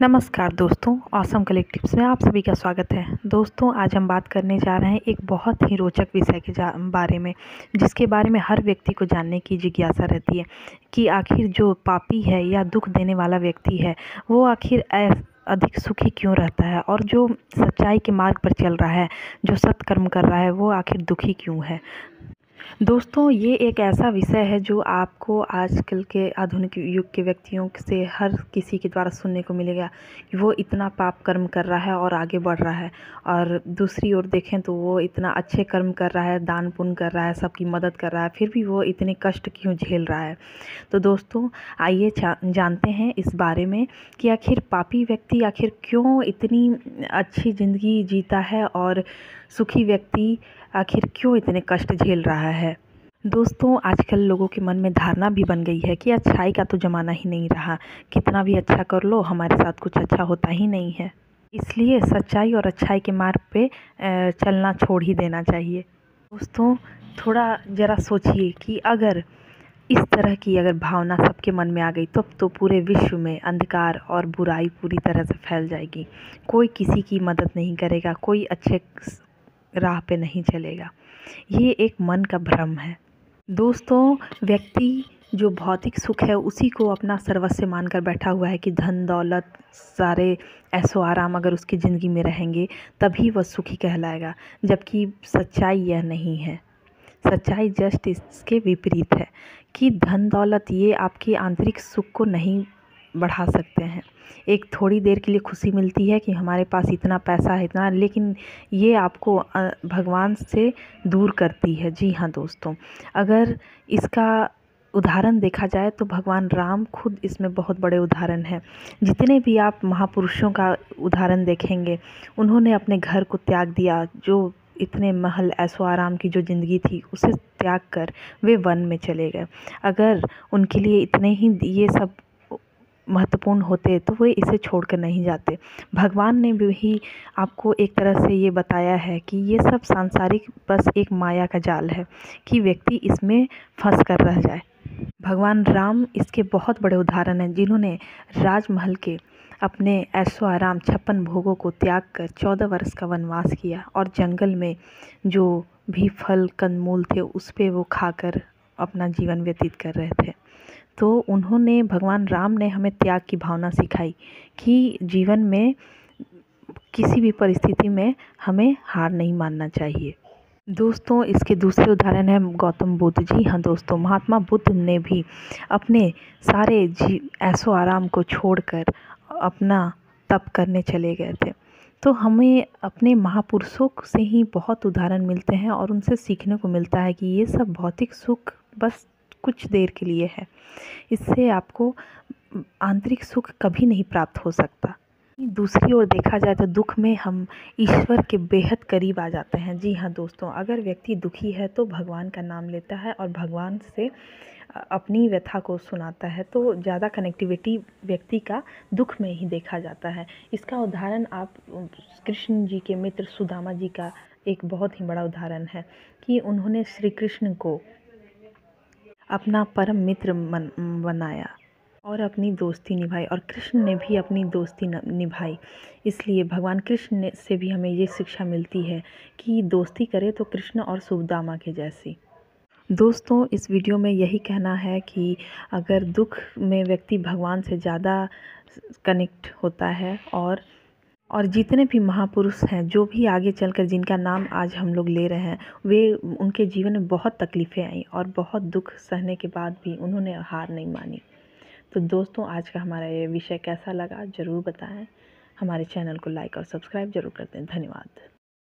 नमस्कार दोस्तों, awesome collectives में आप सभी का स्वागत है। दोस्तों, आज हम बात करने जा रहे हैं एक बहुत ही रोचक विषय के बारे में, जिसके बारे में हर व्यक्ति को जानने की जिज्ञासा रहती है कि आखिर जो पापी है या दुख देने वाला व्यक्ति है, वो आखिर अधिक सुखी क्यों रहता है, और जो सच्चाई के मार्ग पर चल रहा है, जो सत्कर्म कर रहा है, वो आखिर दुखी क्यों है। दोस्तों, ये एक ऐसा विषय है जो आपको आजकल के आधुनिक युग के व्यक्तियों से हर किसी के द्वारा सुनने को मिलेगा कि वो इतना पाप कर्म कर रहा है और आगे बढ़ रहा है, और दूसरी ओर देखें तो वो इतना अच्छे कर्म कर रहा है, दान पुण्य कर रहा है, सबकी मदद कर रहा है, फिर भी वो इतने कष्ट क्यों झेल रहा है। तो दोस्तों, आइए जानते हैं इस बारे में कि आखिर पापी व्यक्ति आखिर क्यों इतनी अच्छी ज़िंदगी जीता है और सुखी व्यक्ति आखिर क्यों इतने कष्ट झेल रहा है। दोस्तों, आजकल लोगों के मन में धारणा भी बन गई है कि अच्छाई का तो ज़माना ही नहीं रहा, कितना भी अच्छा कर लो हमारे साथ कुछ अच्छा होता ही नहीं है, इसलिए सच्चाई और अच्छाई के मार्ग पे चलना छोड़ ही देना चाहिए। दोस्तों, थोड़ा ज़रा सोचिए कि अगर इस तरह की अगर भावना सबके मन में आ गई तो पूरे विश्व में अंधकार और बुराई पूरी तरह से फैल जाएगी। कोई किसी की मदद नहीं करेगा, कोई अच्छे राह पे नहीं चलेगा। ये एक मन का भ्रम है। दोस्तों, व्यक्ति जो भौतिक सुख है उसी को अपना सर्वस्व मानकर बैठा हुआ है कि धन दौलत सारे ऐशो आराम अगर उसकी ज़िंदगी में रहेंगे तभी वह सुखी कहलाएगा, जबकि सच्चाई यह नहीं है। सच्चाई जस्ट इसके विपरीत है कि धन दौलत ये आपके आंतरिक सुख को नहीं बढ़ा सकते हैं। एक थोड़ी देर के लिए खुशी मिलती है कि हमारे पास इतना पैसा है, इतना, लेकिन ये आपको भगवान से दूर करती है। जी हाँ दोस्तों, अगर इसका उदाहरण देखा जाए तो भगवान राम खुद इसमें बहुत बड़े उदाहरण हैं। जितने भी आप महापुरुषों का उदाहरण देखेंगे, उन्होंने अपने घर को त्याग दिया, जो इतने महल ऐशो आराम की जो ज़िंदगी थी उसे त्याग कर वे वन में चले गए। अगर उनके लिए इतने ही ये सब महत्वपूर्ण होते तो वे इसे छोड़कर नहीं जाते। भगवान ने भी आपको एक तरह से ये बताया है कि ये सब सांसारिक बस एक माया का जाल है कि व्यक्ति इसमें फंस कर रह जाए। भगवान राम इसके बहुत बड़े उदाहरण हैं, जिन्होंने राजमहल के अपने ऐशो आराम 56 भोगों को त्याग कर 14 वर्ष का वनवास किया, और जंगल में जो भी फल कंदमूल थे उस पे वो खाकर अपना जीवन व्यतीत कर रहे थे। तो उन्होंने, भगवान राम ने हमें त्याग की भावना सिखाई कि जीवन में किसी भी परिस्थिति में हमें हार नहीं मानना चाहिए। दोस्तों, इसके दूसरे उदाहरण है गौतम बुद्ध। जी हाँ दोस्तों, महात्मा बुद्ध ने भी अपने सारे ऐशो आराम को छोड़कर अपना तप करने चले गए थे। तो हमें अपने महापुरुषों से ही बहुत उदाहरण मिलते हैं और उनसे सीखने को मिलता है कि ये सब भौतिक सुख बस कुछ देर के लिए है, इससे आपको आंतरिक सुख कभी नहीं प्राप्त हो सकता। दूसरी ओर देखा जाए तो दुख में हम ईश्वर के बेहद करीब आ जाते हैं। जी हाँ दोस्तों, अगर व्यक्ति दुखी है तो भगवान का नाम लेता है और भगवान से अपनी व्यथा को सुनाता है, तो ज़्यादा कनेक्टिविटी व्यक्ति का दुख में ही देखा जाता है। इसका उदाहरण आप कृष्ण जी के मित्र सुदामा जी का एक बहुत ही बड़ा उदाहरण है कि उन्होंने श्री कृष्ण को अपना परम मित्र बनाया और अपनी दोस्ती निभाई, और कृष्ण ने भी अपनी दोस्ती निभाई। इसलिए भगवान कृष्ण से भी हमें ये शिक्षा मिलती है कि दोस्ती करें तो कृष्ण और सुदामा के जैसी। दोस्तों, इस वीडियो में यही कहना है कि अगर दुख में व्यक्ति भगवान से ज़्यादा कनेक्ट होता है, और जितने भी महापुरुष हैं, जो भी आगे चलकर जिनका नाम आज हम लोग ले रहे हैं, वे, उनके जीवन में बहुत तकलीफ़ें आईं और बहुत दुख सहने के बाद भी उन्होंने हार नहीं मानी। तो दोस्तों, आज का हमारा ये विषय कैसा लगा ज़रूर बताएं। हमारे चैनल को लाइक और सब्सक्राइब ज़रूर कर दें। धन्यवाद।